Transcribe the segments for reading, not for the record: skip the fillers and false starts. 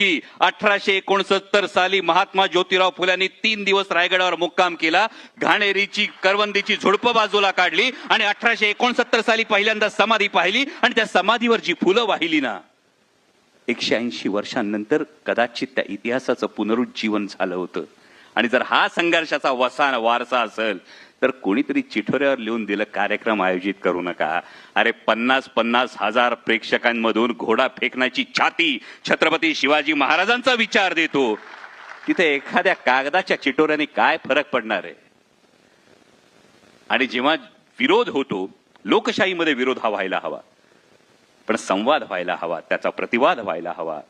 की 1869 साली महात्मा ज्योतिराव फुल्यांनी 3 दिवस रायगडावर मुक्काम केला, घाणेरीची करवंदीची झुडपं बाजूला काढली आणि 1869 साली पहिल्यांदा समाधी पाहिली आणि त्या समाधीवर जी फुलं वाहिली ना, 180 वर्षांनंतर कदाचित त्या इतिहासाचं पुनरुज्जीवन झालं होतं. आणि जर हा संघर्षाचा वारसा असेल तर कोणीतरी चिठोऱ्यावर लिहून दिलं कार्यक्रम आयोजित करू नका. अरे 50-50 हजार प्रेक्षकांमधून घोडा फेकण्याची छाती छत्रपती शिवाजी महाराजांचा विचार देतो. तिथे एखाद्या कागदाच्या चिठोऱ्याने काय फरक पडणार आहे? आणि जेव्हा विरोध होतो, लोकशाहीमध्ये विरोध हा व्हायला हवा, पण संवाद व्हायला हवा, त्याचा प्रतिवाद व्हायला हवा.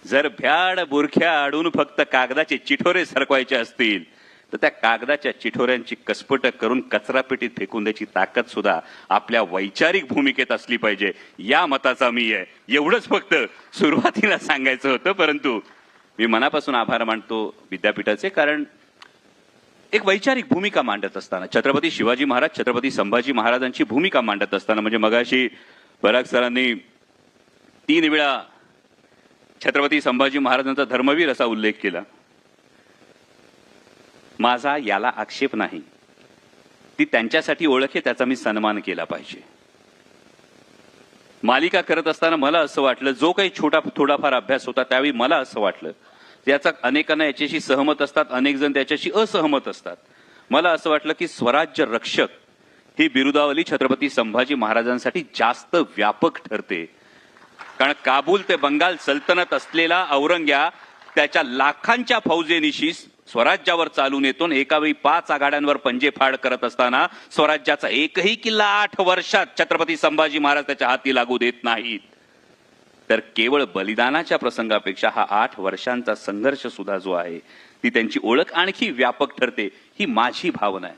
जर भ्याड बुरख्या आडून फक्त कागदाचे चिठोरे सरकवायचे असतील तर त्या कागदाच्या चिठोऱ्यांची कसपट करून कचरापेटीत फेकून द्यायची ताकद सुद्धा आपल्या वैचारिक भूमिकेत असली पाहिजे, या मताचा मी आहे. एवढंच फक्त सुरुवातीला सांगायचं होतं. परंतु मी मनापासून आभार मानतो विद्यापीठाचे, कारण एक वैचारिक भूमिका मांडत असताना, छत्रपती शिवाजी महाराज छत्रपती संभाजी महाराजांची भूमिका मांडत असताना, म्हणजे मगाशी पराग सरांनी 3 वेळा छत्रपती संभाजी महाराजांचा धर्मवीर असा उल्लेख केला. माझा याला आक्षेप नाही, ती त्यांच्यासाठी ओळख आहे, त्याचा मी सन्मान केला पाहिजे. मालिका करत असताना मला असं वाटलं, जो काही थोडाफार अभ्यास होता त्यावेळी मला असं वाटलं, याचा अनेकांना याच्याशी सहमत असतात, अनेक जण त्याच्याशी असहमत असतात. मला असं वाटलं की स्वराज्य रक्षक ही बिरुदावली छत्रपती संभाजी महाराजांसाठी जास्त व्यापक ठरते. कारण काबूल ते बंगाल सल्तनत असलेला औरंग्या त्याच्या लाखांच्या फौजेनिशी स्वराज्यावर चालून येतो. एकावेळी 5 आघाड्यांवर पंजेफाड करत असताना स्वराज्याचा एकही किल्ला 8 वर्षात छत्रपती संभाजी महाराज त्याच्या हाती लागू देत नाहीत. तर केवळ बलिदानाच्या प्रसंगापेक्षा हा 8 वर्षांचा संघर्ष सुद्धा जो आहे, ती त्यांची ओळख आणखी व्यापक ठरते, ही माझी भावना आहे.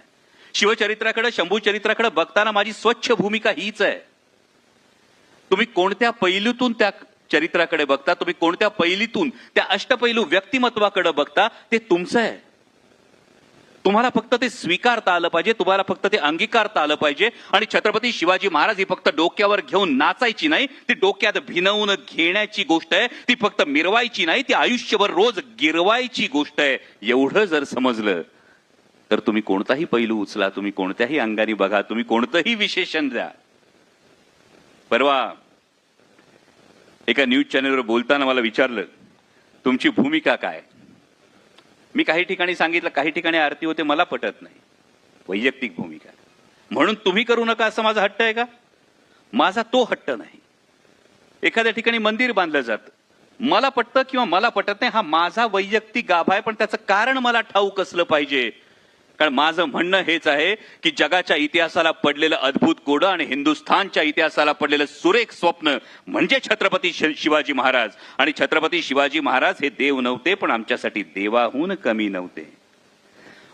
शिवचरित्राकडे, शंभू चरित्राकडे बघताना माझी स्वच्छ भूमिका हीच आहे. तुम्ही कोणत्या पैलूतून त्या चरित्राकडे बघता, तुम्ही कोणत्या पैलीतून त्या अष्टपैलू व्यक्तिमत्वाकडे बघता, ते तुमचं आहे. तुम्हाला फक्त ते स्वीकारता आलं पाहिजे, तुम्हाला फक्त ते अंगीकारता आलं पाहिजे. आणि छत्रपती शिवाजी महाराज ही फक्त डोक्यावर घेऊन नाचायची नाही, ती डोक्यात भिनवून घेण्याची गोष्ट आहे. ती फक्त मिरवायची नाही, ती आयुष्यभर रोज गिरवायची गोष्ट आहे. एवढं जर समजलं तर तुम्ही कोणताही पैलू उचला, तुम्ही कोणत्याही अंगाने बघा, तुम्ही कोणतंही विशेषण द्या. परवा एका न्यूज चॅनलवर बोलताना मला विचारलं, तुमची भूमिका काय? मी काही ठिकाणी सांगितलं, काही ठिकाणी आरती होते, मला पटत नाही. वैयक्तिक भूमिका म्हणून तुम्ही करू नका असं माझा हट्ट आहे का? माझा तो हट्ट नाही. एखाद्या ठिकाणी मंदिर बांधलं जातं, मला पटतं किंवा मला पटत नाही, हा माझा वैयक्तिक गाभा आहे. पण त्याचं कारण मला ठाऊक असलं पाहिजे. कारण माझं म्हणणं हेच आहे की जगाच्या इतिहासाला पडलेलं अद्भुत कोडं आणि हिंदुस्थानच्या इतिहासाला पडलेलं सुरेख स्वप्न म्हणजे छत्रपती शिवाजी महाराज. आणि छत्रपती शिवाजी महाराज हे देव नव्हते, पण आमच्यासाठी देवाहून कमी नव्हते.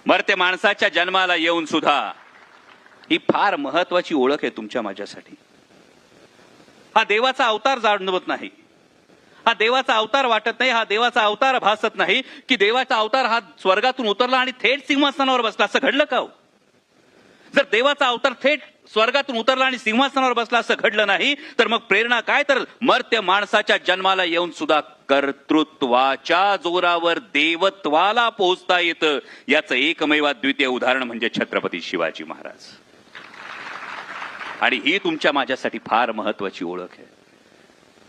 मरते माणसाच्या जन्माला येऊन सुद्धा ही फार महत्वाची ओळख आहे तुमच्या माझ्यासाठी. हा देवाचा अवतार जाणवत नाही, हा देवाचा अवतार वाटत नाही, हा देवाचा अवतार भासत नाही की देवाचा अवतार हा स्वर्गातून उतरला आणि थेट सिंहासनावर बसला. असं घडलं का? जर देवाचा अवतार थेट स्वर्गातून उतरला आणि सिंहासनावर बसला असं घडलं नाही, तर मग प्रेरणा काय? तर मर्त्य माणसाच्या जन्माला येऊन सुद्धा कर्तृत्वाच्या जोरावर देवत्वाला पोहोचता येतं. याचं एकमेव द्वितीय उदाहरण म्हणजे छत्रपती शिवाजी महाराज. आणि ही तुमच्या माझ्यासाठी फार महत्वाची ओळख आहे.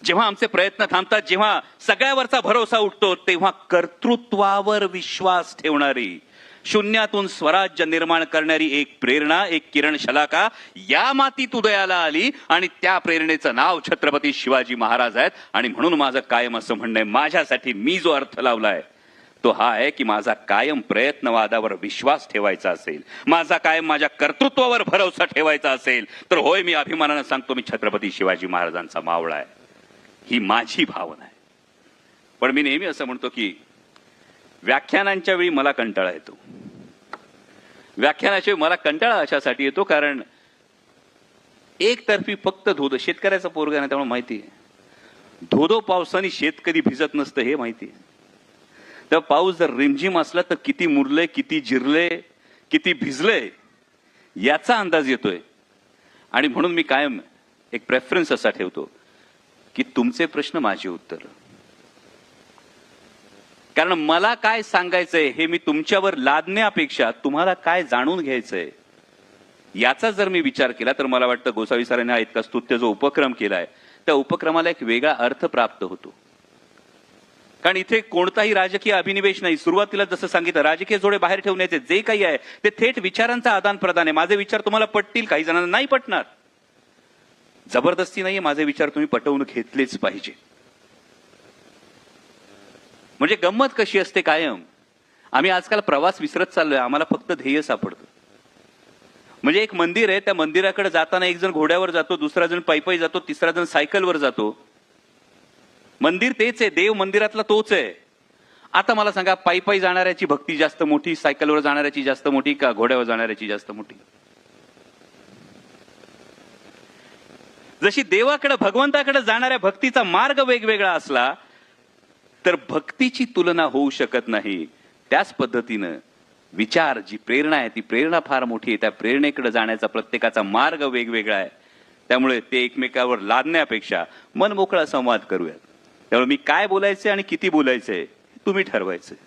जेव्हा आमचे प्रयत्न थांबतात, जेव्हा सगळ्यावरचा भरोसा उठतो, तेव्हा कर्तृत्वावर विश्वास ठेवणारी, शून्यातून स्वराज्य निर्माण करणारी एक प्रेरणा, एक किरण शलाका या मातीत उदयाला आली. आणि त्या प्रेरणेचं नाव छत्रपती शिवाजी महाराज आहेत. आणि म्हणून माझं कायम असं म्हणणं आहे, माझ्यासाठी मी जो अर्थ लावलाय तो हा आहे की माझा कायम प्रयत्नवादावर विश्वास ठेवायचा असेल, माझा कायम माझ्या कर्तृत्वावर भरोसा ठेवायचा असेल, तर होय, मी अभिमानानं सांगतो, मी छत्रपती शिवाजी महाराजांचा मावळा आहे. ही माझी भावना आहे. पण मी नेहमी असं म्हणतो की व्याख्यानांच्या वेळी मला कंटाळा येतो. व्याख्यानाच्या वेळी मला कंटाळा अशासाठी येतो कारण एकतर्फी फक्त धोधो, शेतकऱ्याचा पोरगा नाही त्यामुळे माहिती आहे, धोधो पावसाने शेतकरी भिजत नसतं हे माहिती आहे. तर पाऊस जर रिमझिम असला तर किती मुरले, किती जिरले, किती भिजले याचा अंदाज येतोय. आणि म्हणून मी कायम एक प्रेफरन्स असा ठेवतो की तुमचे प्रश्न माझी उत्तर. कारण मला काय सांगायचंय हे मी तुमच्यावर लादण्यापेक्षा तुम्हाला काय जाणून घ्यायचंय याचा जर मी विचार केला तर मला वाटतं गोसावी सरांनी हा इतका स्तुत्य जो उपक्रम केलाय त्या उपक्रमाला एक वेगळा अर्थ प्राप्त होतो. कारण इथे कोणताही राजकीय अभिनिवेश नाही. सुरुवातीला जसं सांगितलं राजकीय जोडे बाहेर ठेवण्याचे जे काही आहे ते थेट विचारांचा आदान प्रदान आहे. माझे विचार तुम्हाला पटतील, काही जणांना नाही पटणार. जबरदस्ती नाहीये, माझे विचार तुम्ही पटवून घेतलेच पाहिजे. म्हणजे गंमत कशी असते कायम, आम्ही आजकाल प्रवास विसरत चाललोय. आम्हाला फक्त ध्येय सापडतं. म्हणजे एक मंदिर आहे, त्या मंदिराकडे जाताना एक जण घोड्यावर जातो, दुसरा जण पायी जातो, तिसरा जण सायकलवर जातो. मंदिर तेच आहे, देव मंदिरातला तोच आहे. आता मला सांगा, पायी जाणाऱ्याची भक्ती जास्त मोठी, सायकलवर जाणाऱ्याची जास्त मोठी का घोड्यावर जाणाऱ्याची जास्त मोठी? जशी देवाकडे भगवंताकडे जाणाऱ्या भक्तीचा मार्ग वेगवेगळा असला तर भक्तीची तुलना होऊ शकत नाही. त्याच पद्धतीनं विचार, जी प्रेरणा आहे ती प्रेरणा फार मोठी आहे. त्या प्रेरणेकडे जाण्याचा प्रत्येकाचा मार्ग वेगवेगळा आहे. त्यामुळे ते एकमेकावर लादण्यापेक्षा मन मोकळा संवाद करूयात. त्यामुळे मी काय बोलायचंय आणि किती बोलायचंय तुम्ही ठरवायचंय.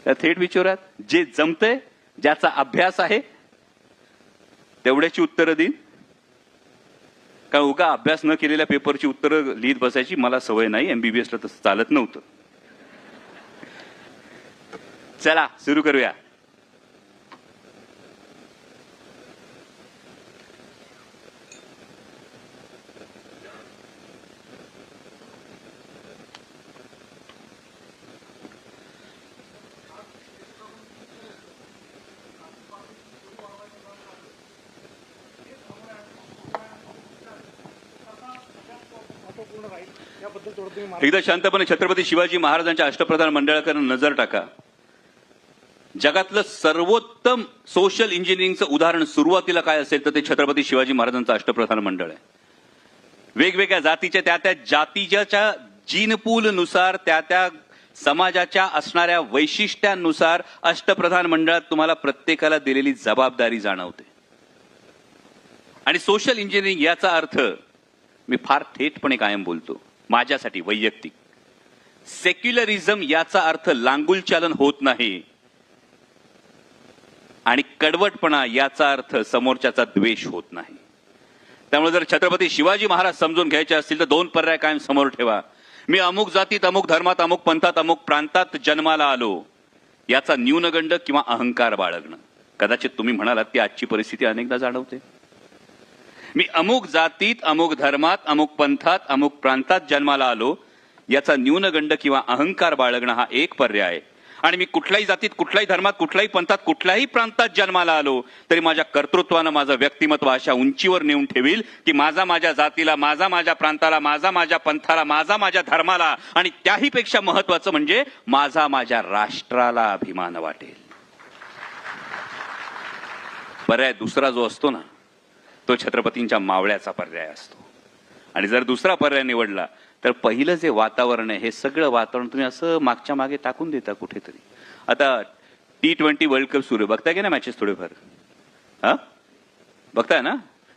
त्या थेट विचारात जे जमतंय, ज्याचा अभ्यास आहे तेवढ्याची उत्तरं देईन. कारण उगा अभ्यास न केलेल्या पेपरची उत्तरं लिहित बसायची मला सवय नाही. एमबीबीएसला तसं चालत नव्हतं. चला सुरू करूया. एकदा शांतपणे छत्रपती शिवाजी महाराजांच्या अष्टप्रधान मंडळाकडे नजर टाका. जगातलं सर्वोत्तम सोशल इंजिनिअरिंगचं उदाहरण सुरुवातीला काय असेल तर ते छत्रपती शिवाजी महाराजांचं अष्टप्रधान मंडळ आहे. वेगवेगळ्या जातीच्या त्या जातीच्या जीनपूल नुसार त्या समाजाच्या असणाऱ्या वैशिष्ट्यांनुसार अष्टप्रधान मंडळात तुम्हाला प्रत्येकाला दिलेली जबाबदारी जाणवते. आणि सोशल इंजिनिअरिंग याचा अर्थ मी फार थेटपणे कायम बोलतो माझ्यासाठी वैयक्तिक, सेक्युलरिझम याचा अर्थ लांगुलचालन होत नाही आणि कडवटपणा याचा अर्थ समोरच्याचा द्वेष होत नाही. त्यामुळे जर छत्रपती शिवाजी महाराज समजून घ्यायचे असतील तर दोन पर्याय कायम समोर ठेवा. मी अमुक जातीत, अमुक धर्मात, अमुक पंथात, अमुक प्रांतात जन्माला आलो याचा न्यूनगंड किंवा अहंकार बाळगणं. कदाचित तुम्ही म्हणालात की आजची परिस्थिती अनेकदा जाणवते. मी अमुक जातीत, अमुक धर्मात, अमुक पंथात, अमुक प्रांतात जन्माला आलो याचा न्यूनगंड किंवा अहंकार बाळगणं हा एक पर्याय. आणि मी कुठल्याही जातीत, कुठल्याही धर्मात, कुठल्याही पंथात, कुठल्याही प्रांतात जन्माला आलो तरी माझ्या कर्तृत्वानं माझं व्यक्तिमत्व अशा उंचीवर नेऊन ठेवील की माझा माझ्या जातीला, माझा माझ्या प्रांताला, माझा माझ्या पंथाला, माझा माझ्या धर्माला आणि त्याहीपेक्षा महत्वाचं म्हणजे माझा माझ्या राष्ट्राला अभिमान वाटेल. पर्याय दुसरा जो असतो ना तो छत्रपतींच्या मावळ्याचा पर्याय असतो. आणि जर दुसरा पर्याय निवडला तर पहिलं जे वातावरण आहे हे सगळं वातावरण तुम्ही असं मागच्या मागे टाकून देता कुठेतरी. आता T20 वर्ल्ड कप सुरू बघताय की ना मॅचेस थोडेफार? हा बघताय ना?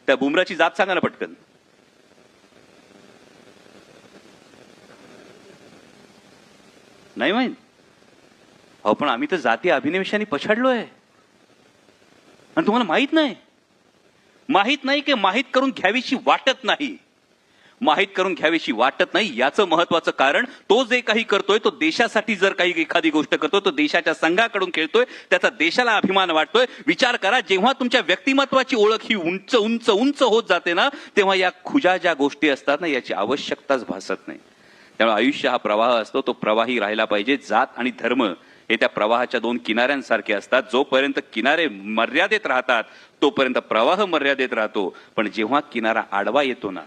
त्या बुमराची जात सांगा ना पटकन. नाही माहित? अहो पण आम्ही तर जाती अभिनिवेशाने पछाडलोय आणि तुम्हाला माहित नाही. माहित नाही की माहित करून घ्यावीशी वाटत नाही. माहित करून घ्यावीशी वाटत नाही याचं महत्वाचं कारण तो जे काही करतोय तो देशासाठी जर काही एखादी गोष्ट करतोय तो देशाच्या संघाकडून खेळतोय, त्याचा देशाला अभिमान वाटतोय. विचार करा, जेव्हा तुमच्या व्यक्तिमत्वाची ओळख ही उंच उंच उंच होत जाते ना तेव्हा या खुजा ज्या गोष्टी असतात ना याची आवश्यकताच भासत नाही. त्यामुळे आयुष्य हा प्रवाह असतो, तो प्रवाही राहिला पाहिजे. जात आणि धर्म हे त्या प्रवाहाच्या दोन किनाऱ्यांसारखे असतात. जोपर्यंत किनारे मर्यादेत राहतात तोपर्यंत प्रवाह मर्यादेत राहतो. पण जेव्हा किनारा आडवा येतो ना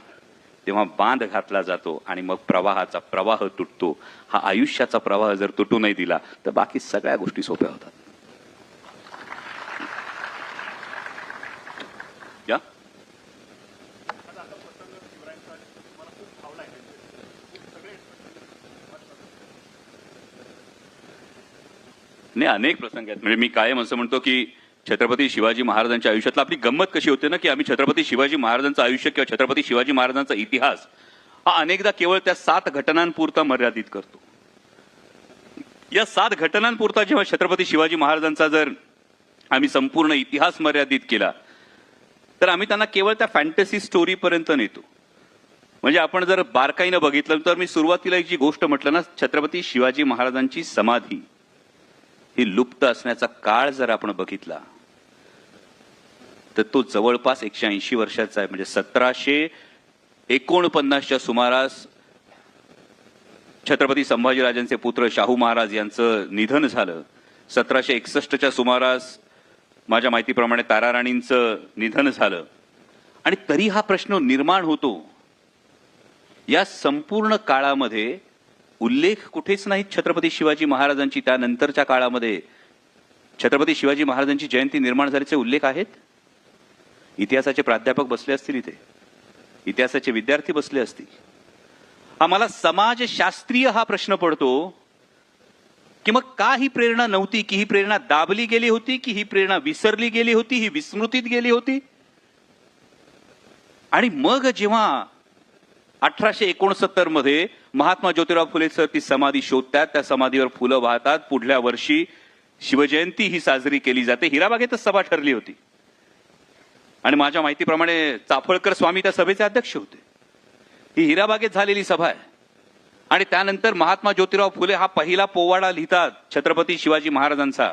तेव्हा बांध घातला जातो आणि मग प्रवाहाचा प्रवाह तुटतो. हा आयुष्याचा प्रवाह जर तुटू नाही दिला तर बाकी सगळ्या गोष्टी सोप्या होतात. या नाही, अनेक प्रसंग आहेत. म्हणजे मी कायम असं म्हणतो की छत्रपती शिवाजी महाराजांच्या आयुष्यातला आपली गंमत कशी होते ना, की आम्ही छत्रपती शिवाजी महाराजांचं आयुष्य किंवा छत्रपती शिवाजी महाराजांचा इतिहास हा अनेकदा केवळ त्या 7 घटनांपुरता मर्यादित करतो. या 7 घटनांपुरता जेव्हा छत्रपती शिवाजी महाराजांचा जर आम्ही संपूर्ण इतिहास मर्यादित केला तर आम्ही त्यांना केवळ त्या फॅन्टसी स्टोरी पर्यंत नेतो. म्हणजे आपण जर बारकाईनं बघितलं तर मी सुरुवातीला एक जी गोष्ट म्हटलं ना, छत्रपती शिवाजी महाराजांची समाधी ही लुप्त असण्याचा काळ जर आपण बघितला तर तो जवळपास 180 वर्षाचा आहे. म्हणजे 1749च्या सुमारास छत्रपती संभाजीराजांचे पुत्र शाहू महाराज यांचं निधन झालं. 1761च्या सुमारास माझ्या माहितीप्रमाणे ताराराणींचं निधन झालं. आणि तरी हा प्रश्न निर्माण होतो. या संपूर्ण काळामध्ये उल्लेख कुठेच नाही छत्रपती शिवाजी महाराजांची. त्यानंतरच्या काळामध्ये छत्रपती शिवाजी महाराजांची जयंती निर्माण झाल्याचे उल्लेख आहेत. इतिहासाचे प्राध्यापक बसले असतील इथे, इतिहासाचे विद्यार्थी बसले असतील. आम्हाला समाजशास्त्रीय हा प्रश्न पडतो की मग का ही प्रेरणा नव्हती, की ही प्रेरणा दाबली गेली होती, की ही प्रेरणा विसरली गेली होती, ही विस्मृतीत गेली होती. आणि मग जेव्हा 1869 मध्ये महात्मा ज्योतिराव फुले सर ती समाधी शोधतात, त्या समाधीवर फुलं वाहतात. पुढल्या वर्षी शिवजयंती ही साजरी केली जाते. हिराबागेतच सभा ठरली होती आणि माझ्या माहितीप्रमाणे चाफळकर स्वामी त्या सभेचे अध्यक्ष होते. ही हिराबागेत झालेली सभा आहे. आणि त्यानंतर महात्मा ज्योतिराव फुले हा पहिला पोवाडा लिहितात छत्रपती शिवाजी महाराजांचा.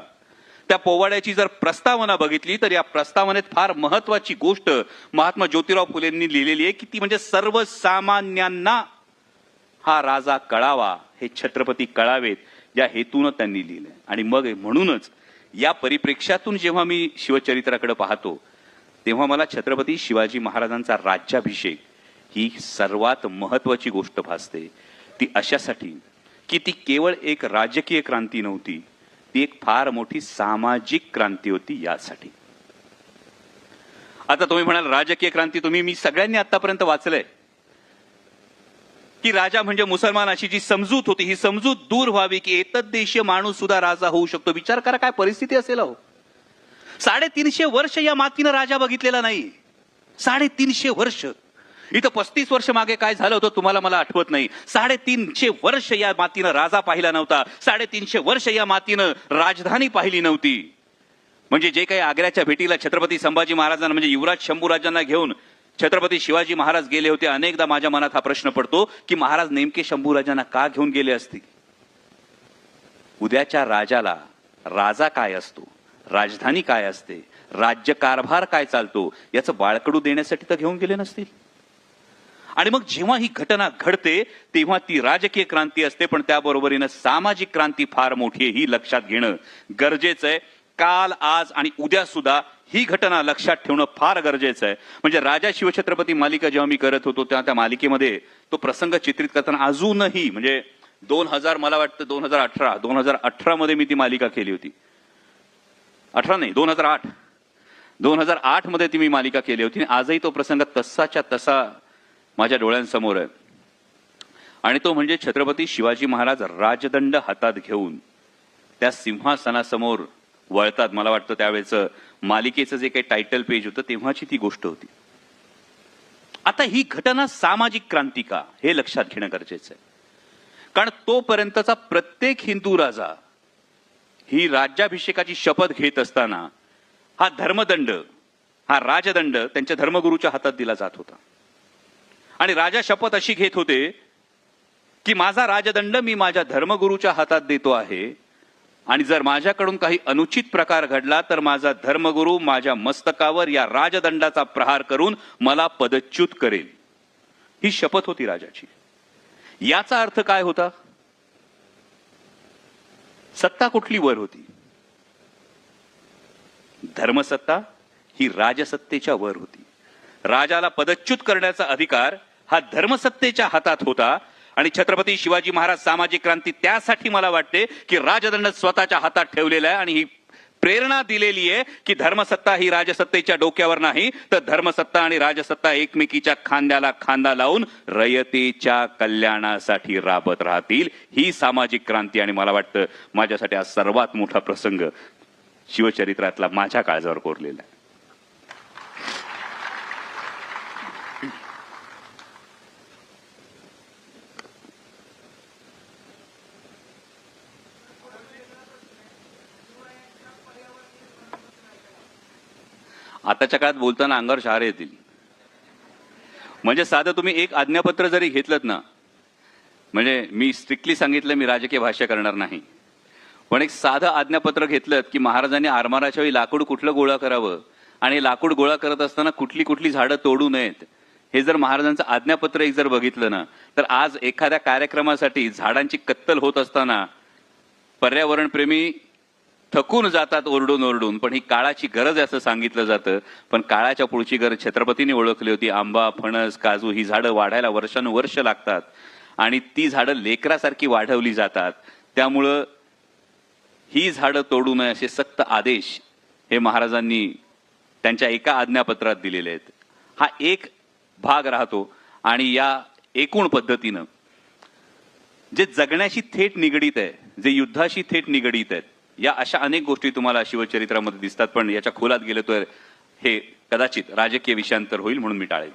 त्या पोवाड्याची जर प्रस्तावना बघितली तर या प्रस्तावनेत फार महत्वाची गोष्ट महात्मा ज्योतिराव फुलेंनी लिहिलेली आहे की ती म्हणजे सर्वसामान्यांना हा राजा कळावा, हे छत्रपती कळावेत, या हेतून त्यांनी लिहिलंय. आणि मग म्हणूनच या परिप्रेक्ष्यातून जेव्हा मी शिवचरित्राकडे पाहतो तेव्हा मला छत्रपती शिवाजी महाराजांचा राज्याभिषेक ही सर्वात महत्वाची गोष्ट भासते. ती अशासाठी की ती केवळ एक राजकीय क्रांती नव्हती, ती एक फार मोठी सामाजिक क्रांती होती. यासाठी आता तुम्ही म्हणाल राजकीय क्रांती, मी सगळ्यांनी आतापर्यंत वाचलंय की राजा म्हणजे मुसलमान, अशी जी समजूत होती ही समजूत दूर व्हावी की एतद्देशीय माणूस सुद्धा राजा होऊ शकतो. विचार करा काय परिस्थिती असेल. हो, 350 वर्ष या मातीनं राजा बघितलेला नाही. 350 वर्ष. इथं 35 वर्ष मागे काय झालं होतं तुम्हाला मला आठवत नाही. 350 वर्ष या मातीनं राजा पाहिला नव्हता. 350 वर्ष या मातीनं राजधानी पाहिली नव्हती. म्हणजे जे काही आग्र्याच्या भेटीला छत्रपती संभाजी महाराजांना म्हणजे युवराज शंभूराजांना घेऊन छत्रपती शिवाजी महाराज गेले होते, अनेकदा माझ्या मनात हा प्रश्न पडतो की महाराज नेमके शंभूराजांना का घेऊन गेले असतील. उद्याच्या राजाला राजा काय असतो, राजधानी काय असते, राज्यकारभार काय चालतो याचं बाळकडू देण्यासाठी तर घेऊन गेले नसतील. आणि मग जेव्हा ही घटना घडते तेव्हा ती राजकीय क्रांती असते, पण त्याबरोबरीनं सामाजिक क्रांती फार मोठी आहे ही लक्षात घेणं गरजेचं आहे. काल, आज आणि उद्या सुद्धा ही घटना लक्षात ठेवणं फार गरजेचं आहे. म्हणजे राजा शिवछत्रपती मालिका जेव्हा मी करत होतो तेव्हा त्या मालिकेमध्ये तो प्रसंग चित्रित करताना अजूनही म्हणजे 2000 मला वाटतं 2018 मध्ये मी ती मालिका केली होती. 2008 मध्ये ती मी मालिका केली होती. आजही तो प्रसंग तसाच्या तसा माझ्या डोळ्यांसमोर आहे. आणि तो म्हणजे छत्रपती शिवाजी महाराज राजदंड हातात घेऊन त्या सिंहासनासमोर वळतात. मला वाटतं त्यावेळेचं मालिकेचं जे काही टायटल पेज होतं तेव्हाची ती गोष्ट होती. आता ही घटना सामाजिक क्रांती का हे लक्षात घेणं गरजेचं आहे. कारण तोपर्यंतचा प्रत्येक हिंदू राजा ही राज्याभिषेकाची शपथ घेत असताना हा धर्मदंड, हा राजदंड त्यांच्या धर्मगुरूच्या हातात दिला जात होता. आणि राजा शपथ अशी घेत होते की माझा राजदंड मी माझ्या धर्मगुरूच्या हातात देतो आहे आणि जर माझ्याकडून काही अनुचित प्रकार घडला तर माझा धर्मगुरू माझ्या मस्तकावर या राजदंडाचा प्रहार करून मला पदच्युत करेल. ही शपथ होती राजाची. याचा अर्थ काय होता? सत्ता कुठली वर होती? धर्मसत्ता ही राजसत्तेच्या वर होती. राजाला पदच्युत करण्याचा अधिकार हा धर्मसत्तेच्या हातात होता. आणि छत्रपती शिवाजी महाराज सामाजिक क्रांती त्यासाठी मला वाटते की राजदंड स्वतःच्या हातात ठेवलेला आहे आणि ही प्रेरणा दिलेली आहे की धर्मसत्ता ही राजसत्तेच्या डोक्यावर नाही तर धर्मसत्ता आणि राजसत्ता एकमेकीच्या खांद्याला खांदा लावून रयतेच्या कल्याणासाठी राबत राहतील. ही सामाजिक क्रांती. आणि मला वाटतं माझ्यासाठी हा सर्वात मोठा प्रसंग शिवचरित्रातला माझ्या काळजावर कोरलेला आहे. आताच्या काळात बोलताना अंगावर शहारे येतील. म्हणजे साधं तुम्ही एक आज्ञापत्र जरी घेतलं ना, म्हणजे मी स्ट्रिक्टली सांगितलं मी राजकीय भाष्य करणार नाही, पण एक साधं आज्ञापत्र घेतलं की महाराजांनी आरमाराच्या वेळी लाकूड कुठलं गोळा करावं आणि लाकूड गोळा करत असताना कुठली कुठली झाडं तोडू नयेत, हे जर महाराजांचं आज्ञापत्र एक जर बघितलं ना, तर आज एखाद्या कार्यक्रमासाठी झाडांची कत्तल होत असताना पर्यावरणप्रेमी थकून जातात ओरडून ओरडून, पण ही काळाची गरज आहे असं सांगितलं जातं. पण काळाच्या पुढची गरज छत्रपतींनी ओळखली होती. आंबा, फणस, काजू ही झाडं वाढायला वर्षानुवर्ष लागतात आणि ती झाडं लेकरासारखी वाढवली जातात. त्यामुळं ही झाडं तोडू नये असे सक्त आदेश हे महाराजांनी त्यांच्या एका आज्ञापत्रात दिलेले आहेत. हा एक भाग राहतो. आणि या एकूण पद्धतीनं जे जगण्याशी थेट निगडीत आहे, जे युद्धाशी थेट निगडीत आहेत, या अशा अनेक गोष्टी तुम्हाला शिवचरित्रामध्ये दिसतात. पण याच्या खोलात गेलं तर हे कदाचित राजकीय विषयांतर होईल, म्हणून मी टाळेल.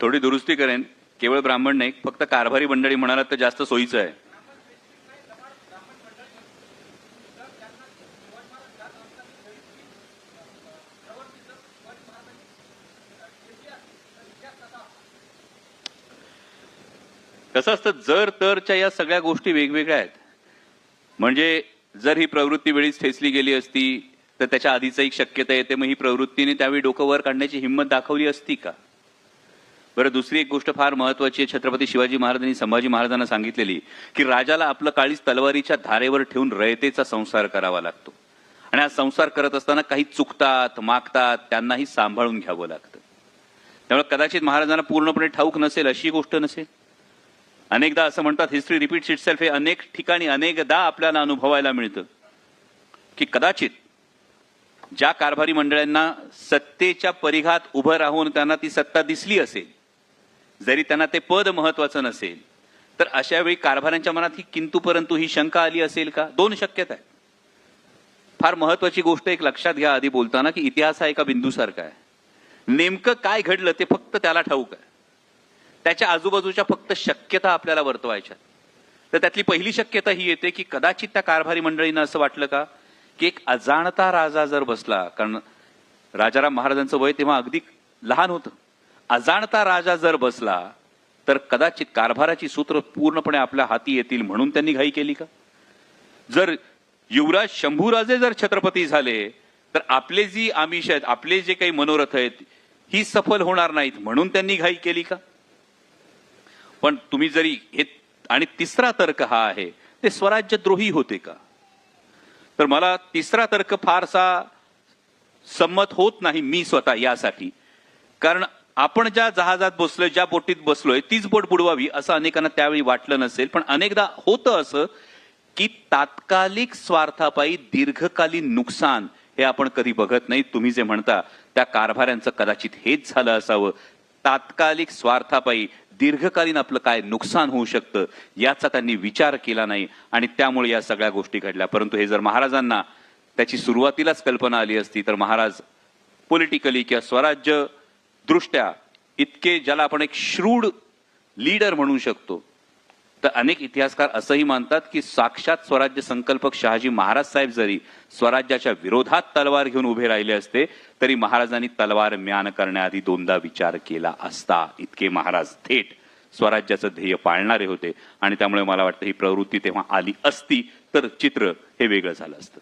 थोडी दुरुस्ती करेन. केवळ ब्राह्मण नाही, फक्त कारभारी मंडळी म्हणालात तर जास्त सोयीचं आहे. कसं असतं, जर तरच्या या सगळ्या गोष्टी वेगवेगळ्या आहेत. म्हणजे जर ही प्रवृत्ती वेळीच ठेचली गेली असती तर त्याच्या आधीच एक शक्यता येते, मग ही प्रवृत्तीने त्यावेळी डोकं वर काढण्याची हिंमत दाखवली असती का? बरं, दुसरी एक गोष्ट फार महत्वाची आहे. छत्रपती शिवाजी महाराजांनी संभाजी महाराजांना सांगितलेली की राजाला आपलं काळीज तलवारीच्या धारेवर ठेवून रयतेचा संसार करावा लागतो. आणि हा संसार करत असताना काही चुकतात, मागतात, त्यांनाही सांभाळून घ्यावं लागतं. त्यामुळे कदाचित महाराजांना पूर्णपणे ठाऊक नसेल अशी गोष्ट नसेल. अनेकदा असं म्हणतात, हिस्ट्री रिपीट्स इटसेल्फ. हे अनेक ठिकाणी अनेकदा आपल्याला अनुभवायला मिळतं की कदाचित ज्या कारभारी मंडळांना सत्तेच्या परिघात उभं राहून त्यांना ती सत्ता दिसली असेल, जरी त्यांना ते पद महत्वाचं नसेल, तर अशा वेळी कारभाऱ्यांच्या मनात ही किंतु परंतु ही शंका आली असेल का? दोन शक्यता आहेत. फार महत्वाची गोष्ट एक लक्षात घ्या आधी बोलताना, की इतिहास हा एका बिंदूसारखा आहे. नेमकं काय घडलं ते फक्त त्याला ठाऊक आहे. त्याच्या आजूबाजूच्या फक्त शक्यता आपल्याला वर्तवायच्या. तर त्यातली पहिली शक्यता ही येते की कदाचित त्या कारभारी मंडळींना असं वाटलं का की एक अजाणता राजा जर बसला, कारण राजाराम महाराजांचं वय तेव्हा अगदी लहान होतं, अजाणता राजा जर बसला तर कदाचित कारभाराची सूत्र पूर्णपणे आपल्या हाती येतील म्हणून त्यांनी घाई केली का? जर युवराज शंभूराजे जर छत्रपती झाले तर आपले जी आमिष आहेत, आपले जे काही मनोरथ आहेत, ही सफल होणार नाहीत म्हणून त्यांनी घाई केली का? पण तुम्ही जरी हे, आणि तिसरा तर्क हा आहे, ते स्वराज्यद्रोही होते का? तर मला तिसरा तर्क फारसा संमत होत नाही मी स्वतः यासाठी. कारण आपण ज्या जहाजात बसलोय, ज्या बोटीत बसलोय, तीच बोट बुडवावी असं अनेकांना त्यावेळी वाटलं नसेल. पण अनेकदा होतं असं की तात्कालिक स्वार्थापायी दीर्घकालीन नुकसान हे आपण कधी बघत नाही. तुम्ही जे म्हणता त्या कारभाऱ्यांचं कदाचित हेच झालं असावं. तात्कालिक स्वार्थापायी दीर्घकालीन आपलं काय नुकसान होऊ शकतं याचा त्यांनी विचार केला नाही आणि त्यामुळे या सगळ्या गोष्टी घडल्या. परंतु हे जर महाराजांना त्याची सुरुवातीलाच कल्पना आली असती तर महाराज पॉलिटिकली किंवा स्वराज्य दृष्ट्या इतके, ज्याला आपण एक श्रूड लीडर म्हणू शकतो, तर अनेक इतिहासकार असंही मानतात की साक्षात स्वराज्य संकल्पक शहाजी महाराज साहेब जरी स्वराज्याच्या विरोधात तलवार घेऊन उभे राहिले असते तरी महाराजांनी तलवार म्यान करण्याआधी दोनदा विचार केला असता. इतके महाराज थेट स्वराज्याचं ध्येय पाळणारे होते. आणि त्यामुळे मला वाटतं ही प्रवृत्ती तेव्हा आली असती तर चित्र हे वेगळं झालं असतं.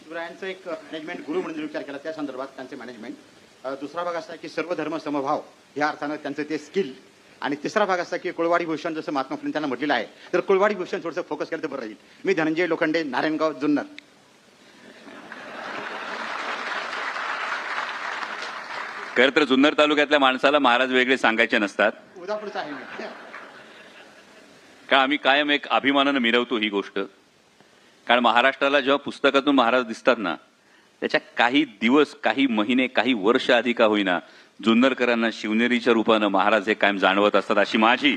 शिवरायांचं एक मॅनेजमेंट गुरु म्हणून विचार केला त्या संदर्भात त्यांचे मॅनेजमेंट. दुसरा भाग असा की सर्व धर्म समभाव या अर्थानं त्यांचं ते स्किल. आणि तिसरा भाग असा की कुळवाडी भूषण, जसं महात्मा फुले त्यांना म्हटलेलं आहे, तर कुळवाडी भूषण थोडंसं फोकस केलं तर बरं राहील. मी धनंजय लोखंडे, नारायणगाव, जुन्नर. खरं तर जुन्नर तालुक्यातल्या माणसाला महाराज वेगळे सांगायचे नसतात. उदापूरचा आहे मी. का आम्ही कायम एक अभिमानानं मिरवतो ही गोष्ट. कारण महाराष्ट्राला जेव्हा पुस्तकातून महाराज दिसतात ना, त्याच्या काही दिवस, काही महिने, काही वर्ष आधी का होईना जुन्नरकरांना शिवनेरीच्या रूपानं महाराज हे कायम जाणवत असतात, अशी माझी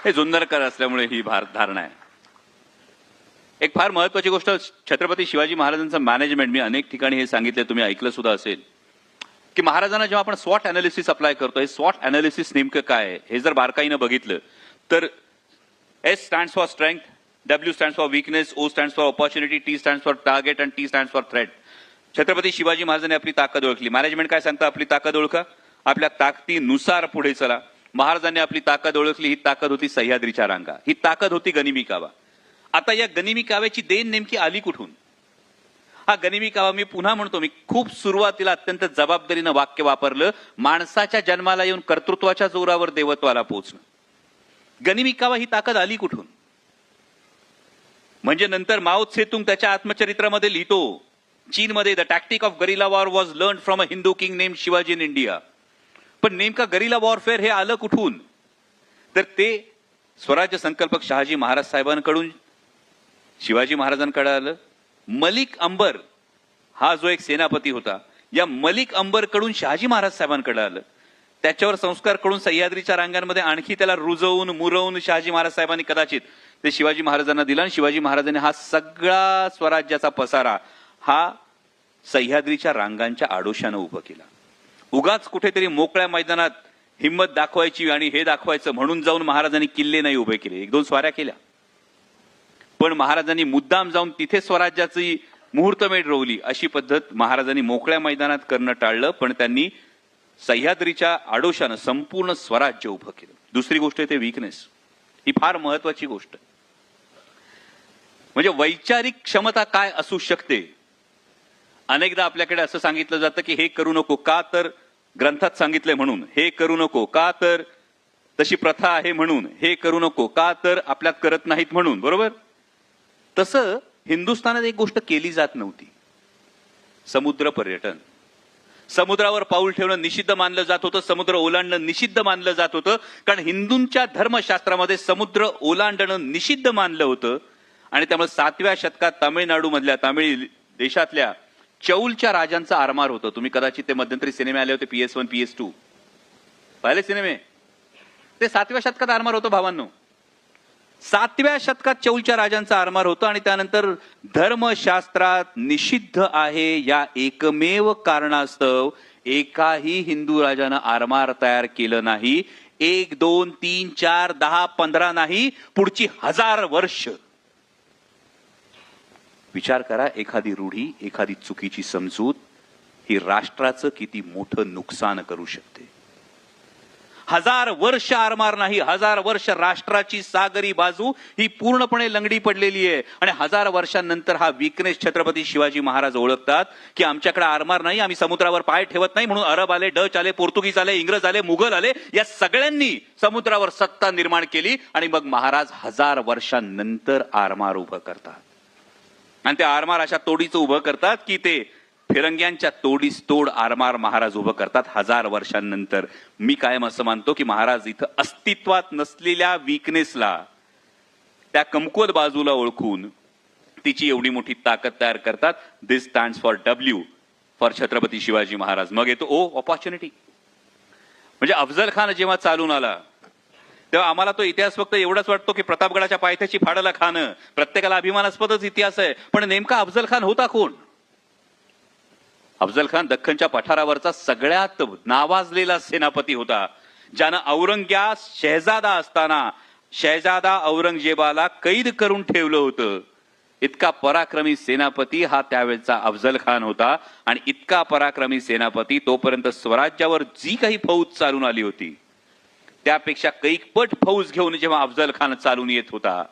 हे जुन्नरकर असल्यामुळे ही धारणा आहे. एक फार महत्वाची गोष्ट, छत्रपती शिवाजी महाराजांचं मॅनेजमेंट, मी अनेक ठिकाणी हे सांगितले, तुम्ही ऐकलं सुद्धा असेल, की महाराजांना जेव्हा आपण स्वॉट अनालिसिस अप्लाय करतो, हे स्वॉट अनालिसिस नेमकं काय आहे हे जर बारकाईनं बघितलं तर S stands for strength, W stands for weakness, O stands for opportunity, T stands for target and T stands for threat. Chhatrapati Shivaji महाराजांनी आपली ताकद ओळखली. मॅनेजमेंट काय सांगतं? आपली ताकद ओळखा, आपल्या ताकदीनुसार पुढे चला. महाराजांनी आपली ताकद ओळखली, ही ताकद होती सह्याद्रीच्या रांगा, ही ताकद होती गनिमी कावा. आता या गनिमी काव्याची देण नेमकी आली कुठून? हा गनिमी कावा, मी पुन्हा म्हणतो, मी खूप सुरुवातीला अत्यंत जबाबदारीनं वाक्य वापरलं, माणसाच्या जन्माला येऊन कर्तृत्वाच्या जोरावर देवत्वाला पोहोचणं. गनिमी कावा ही ताकद आली कुठून? म्हणजे नंतर माओ त्से-तुंग त्याच्या आत्मचरित्रामध्ये लिहितो, चीनमध्ये the tactic of guerrilla war was learn from a Hindu king name Shivaji in India. पण नेमका गरिला वॉरफेअर हे आलं कुठून? तर ते स्वराज्य संकल्पक शहाजी महाराज साहेबांकडून शिवाजी महाराजांकडे आलं. मलिक अंबर हा जो एक सेनापती होता, या मलिक अंबर कडून शहाजी महाराज साहेबांकडे आलं. त्याच्यावर संस्कार करून सह्याद्रीच्या रांगांमध्ये आणखी त्याला रुजवून मुरवून शहाजी महाराज साहेबांनी कदाचित ते शिवाजी महाराजांना दिला. आणि शिवाजी महाराजांनी हा सगळा स्वराज्याचा पसारा हा सह्याद्रीच्या रांगांच्या आडोशानं उभं केला. उगाच कुठेतरी मोकळ्या मैदानात हिंमत दाखवायची आणि हे दाखवायचं म्हणून जाऊन महाराजांनी किल्ले नाही उभे केले, एक दोन स्वाऱ्या केल्या, पण महाराजांनी मुद्दाम जाऊन तिथे स्वराज्याची मुहूर्तमेढ रोवली. अशी पद्धत महाराजांनी मोकळ्या मैदानात करणं टाळलं, पण त्यांनी सह्याद्रीच्या आडोशानं संपूर्ण स्वराज्य उभं केलं. दुसरी गोष्ट आहे ते वीकनेस, ही फार महत्वाची गोष्ट. म्हणजे वैचारिक क्षमता काय असू शकते? अनेकदा आपल्याकडे असं सांगितलं जातं की हे करू नको, का तर ग्रंथात सांगितलंय म्हणून, हे करू नको, का तर तशी प्रथा आहे म्हणून, हे करू नको, का तर आपल्यात करत नाहीत म्हणून, बरोबर? तसं हिंदुस्थानात एक गोष्ट केली जात नव्हती, समुद्र पर्यटन. समुद्रावर पाऊल ठेवणं निषिद्ध मानलं जात होतं, समुद्र ओलांडणं निषिद्ध मानलं जात होतं, कारण हिंदूंच्या धर्मशास्त्रामध्ये समुद्र ओलांडणं निषिद्ध मानलं होतं. आणि त्यामुळे 7व्या शतकात तामिळनाडू मधल्या, तामिळ देशातल्या चौलच्या राजांचा आरमार होतं. तुम्ही कदाचित ते मध्यंतरी सिनेमे आले होते, PS1 PS2 पाहिले सिनेमे, ते 7व्या शतकात आरमार होतं भावांनो. 7व्या शतकात चौलच्या राजांचा आरमार होतं. आणि त्यानंतर धर्मशास्त्रात निषिद्ध आहे या एकमेव कारणास्तव एकाही हिंदू राजानं आरमार तयार केलं नाही. 1 2 3 4 10 15 नाही, पुढची 1000 वर्ष. विचार करा, एखादी रूढी, एखादी चुकीची समजूत ही राष्ट्राचं किती मोठं नुकसान करू शकते. 1000 वर्ष आरमार नाही, 1000 वर्ष राष्ट्राची सागरी बाजू ही पूर्णपणे लंगडी पडलेली आहे. आणि 1000 वर्षांनंतर हा वीकनेस छत्रपती शिवाजी महाराज ओळखतात की आमच्याकडे आरमार नाही, आम्ही समुद्रावर पाय ठेवत नाही, म्हणून अरब आले, डच आले, पोर्तुगीज आले, इंग्रज आले, मुघल आले, या सगळ्यांनी समुद्रावर सत्ता निर्माण केली. आणि मग महाराज 1000 वर्षांनंतर आरमार उभं करतात. आणि ते आरमार अशा तोडीचं उभं करतात की ते फिरंग्यांच्या तोडीस तोड आरमार महाराज उभं करतात 1000 वर्षांनंतर. मी कायम असं मानतो की महाराज इथं अस्तित्वात नसलेल्या वीकनेसला, त्या कमकुवत बाजूला ओळखून तिची एवढी मोठी ताकद तयार करतात. This stands for W for Chhatrapati Shivaji Maharaj. मग येतो O, ऑपॉर्च्युनिटी. म्हणजे अफजल खान जेव्हा चालून आला तेव्हा आम्हाला तो इतिहास फक्त एवढाच वाटतो की प्रतापगडाच्या पायथ्याची फाडला खाणं, प्रत्येकाला अभिमानास्पदच इतिहास आहे. पण नेमका अफजल खान होता कोण? अफजल खान दख्खनच्या पठारावरचा सगळ्यात नावाजलेला सेनापती होता, ज्यानं औरंग्या शहजादा असताना शहजादा औरंगजेबाला कैद करून ठेवलं होतं. इतका पराक्रमी सेनापती हा त्यावेळचा अफजल खान होता. आणि इतका पराक्रमी सेनापती तोपर्यंत स्वराज्यावर जी काही फौज चालून आली होती त्यापेक्षा कैकपट फौज घेऊन जेव्हा अफजल खान चालून येत होता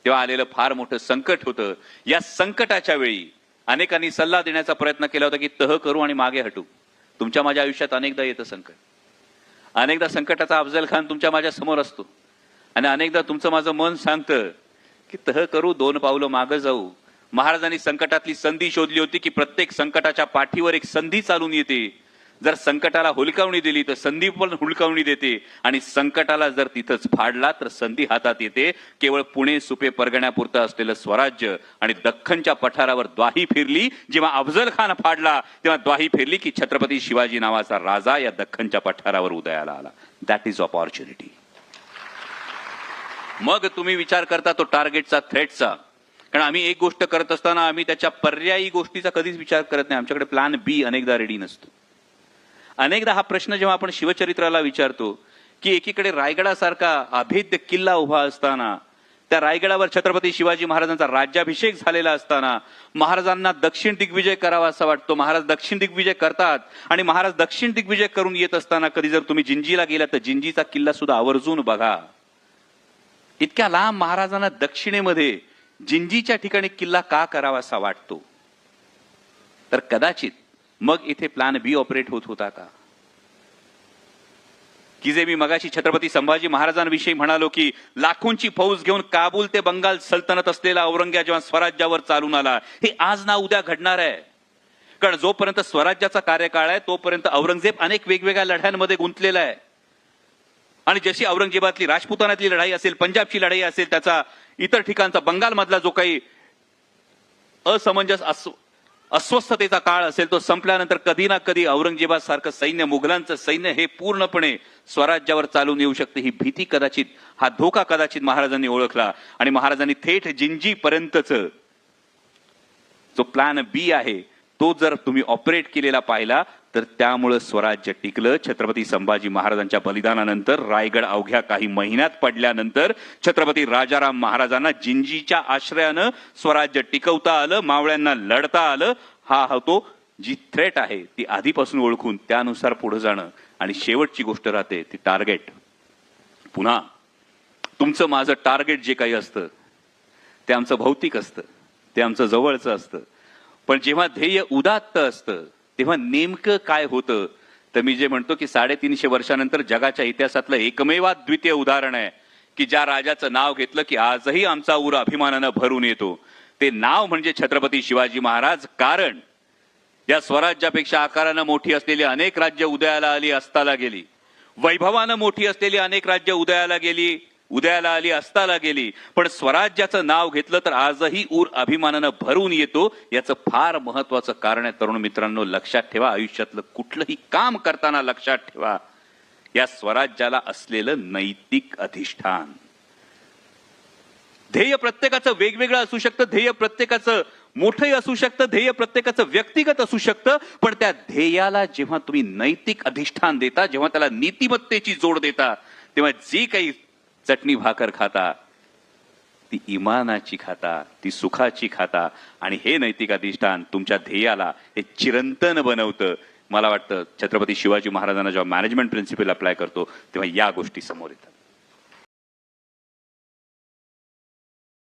तेव्हा आलेलं फार मोठं संकट होतं. या संकटाच्या वेळी अनेकांनी सल्ला देण्याचा प्रयत्न केला होता की तह करू आणि मागे हटू. तुमच्या माझ्या आयुष्यात अनेकदा येतं संकट, अनेकदा संकटाचा अफजल खान तुमच्या माझ्या समोर असतो, आणि अनेकदा तुमचं माझं मन सांगतं की तह करू, 2 पावलं मागं जाऊ. महाराजांनी संकटातली संधी शोधली होती की प्रत्येक संकटाच्या पाठीवर एक संधी चालून येते. जर संकटाला हुलकावणी दिली तर संधी पण हुलकावणी देते, आणि संकटाला जर तिथंच फाडला तर संधी हातात येते. केवळ पुणे सुपे परगण्यापुरतं असलेलं स्वराज्य आणि दख्खनच्या पठारावर द्वाही फिरली. जेव्हा अफजल खान फाडला तेव्हा द्वाही फिरली की छत्रपती शिवाजी नावाचा राजा या दख्खनच्या पठारावर उदयाला आला. That is opportunity. मग तुम्ही विचार करता तो टार्गेटचा, थ्रेटचा. कारण आम्ही एक गोष्ट करत असताना आम्ही त्याच्या पर्यायी गोष्टीचा कधीच विचार करत नाही. आमच्याकडे प्लॅन बी अनेकदा रेडी नसतो. अनेकदा हा प्रश्न जेव्हा आपण शिवचरित्राला विचारतो की एकीकडे रायगडासारखा अभेद्य किल्ला उभा असताना, त्या रायगडावर छत्रपती शिवाजी महाराजांचा राज्याभिषेक झालेला असताना महाराजांना दक्षिण दिग्विजय करावा असा वाटतो. महाराज दक्षिण दिग्विजय करतात आणि महाराज दक्षिण दिग्विजय करून येत असताना कधी जर तुम्ही जिंजीला गेला तर जिंजीचा किल्ला सुद्धा आवर्जून बघा. इतक्या लांब महाराजांना दक्षिणेमध्ये जिंजीच्या ठिकाणी किल्ला का करावा असा वाटतो? तर कदाचित मग इथे प्लॅन बी ऑपरेट होत होता का? की जे मी मगाशी छत्रपती संभाजी महाराजांविषयी म्हणालो की लाखोंची फौज घेऊन काबूल ते बंगाल सल्तनत असलेला औरंगजेब जेव्हा स्वराज्यावर चालून आला, हे आज ना उद्या घडणार आहे. कारण जोपर्यंत स्वराज्याचा कार्यकाळ आहे तोपर्यंत औरंगजेब अनेक वेगवेगळ्या लढ्यांमध्ये गुंतलेला आहे. आणि जशी औरंगजेबातली राजपुतानातली लढाई असेल, पंजाबची लढाई असेल, त्याचा इतर ठिकाणचा बंगालमधला जो काही असमंजस अस्वस्थतेचा काळ असेल तो संपल्यानंतर कधी ना कधी औरंगजेबासारखं सैन्य, मुघलांचं सैन्य हे पूर्णपणे स्वराज्यावर चालून येऊ शकते. ही भीती कदाचित, हा धोका कदाचित महाराजांनी ओळखला आणि महाराजांनी थेट जिंजी पर्यंतच जो प्लॅन बी आहे तो जर तुम्ही ऑपरेट केलेला पाहिला तर त्यामुळे स्वराज्य टिकलं. छत्रपती संभाजी महाराजांच्या बलिदानानंतर रायगड अवघ्या काही महिन्यात पडल्यानंतर छत्रपती राजाराम महाराजांना जिंजीच्या आश्रयानं स्वराज्य टिकवता आलं, मावळ्यांना लढता आलं. हा होतो जी थ्रेट आहे ती आधीपासून ओळखून त्यानुसार पुढे जाणं. आणि शेवटची गोष्ट राहते ती टार्गेट. पुन्हा तुमचं माझं टार्गेट जे काही असतं ते आमचं भौतिक असतं, ते आमचं जवळचं असतं. पण जेव्हा ध्येय उदात्त असतं तेव्हा नेमकं काय होतं? तर मी जे म्हणतो की 350 वर्षानंतर जगाच्या इतिहासातलं एकमेवाद्वितीय उदाहरण आहे की ज्या राजाचं नाव घेतलं की आजही आमचा ऊर अभिमानानं भरून येतो. ते नाव म्हणजे छत्रपती शिवाजी महाराज. कारण या स्वराज्यापेक्षा आकारानं मोठी असलेली अनेक राज्य उदयाला आली, अस्ताला गेली. वैभवानं मोठी असलेली अनेक राज्य उदयाला आली, अस्ताला गेली. पण स्वराज्याचं नाव घेतलं तर आजही ऊर अभिमानानं भरून येतो. याचं फार महत्वाचं कारण आहे तरुण मित्रांनो. लक्षात ठेवा, आयुष्यातलं कुठलंही काम करताना लक्षात ठेवा या स्वराज्याला असलेलं नैतिक अधिष्ठान. ध्येय प्रत्येकाचं वेगवेगळं असू शकतं, ध्येय प्रत्येकाचं मोठंही असू शकतं, ध्येय प्रत्येकाचं व्यक्तिगत असू शकतं. पण त्या ध्येयाला जेव्हा तुम्ही नैतिक अधिष्ठान देता, जेव्हा त्याला नीतिमत्तेची जोड देता, तेव्हा जी काही चटणी भाकर खाता ती इमानाची खाता, ती सुखाची खाता. आणि हे नैतिक अधिष्ठान तुमच्या ध्येयाला हे चिरंतन बनवतं. मला वाटतं छत्रपती शिवाजी महाराजांना जेव्हा मॅनेजमेंट प्रिन्सिपल अप्लाय करतो तेव्हा या गोष्टी समोर येतात.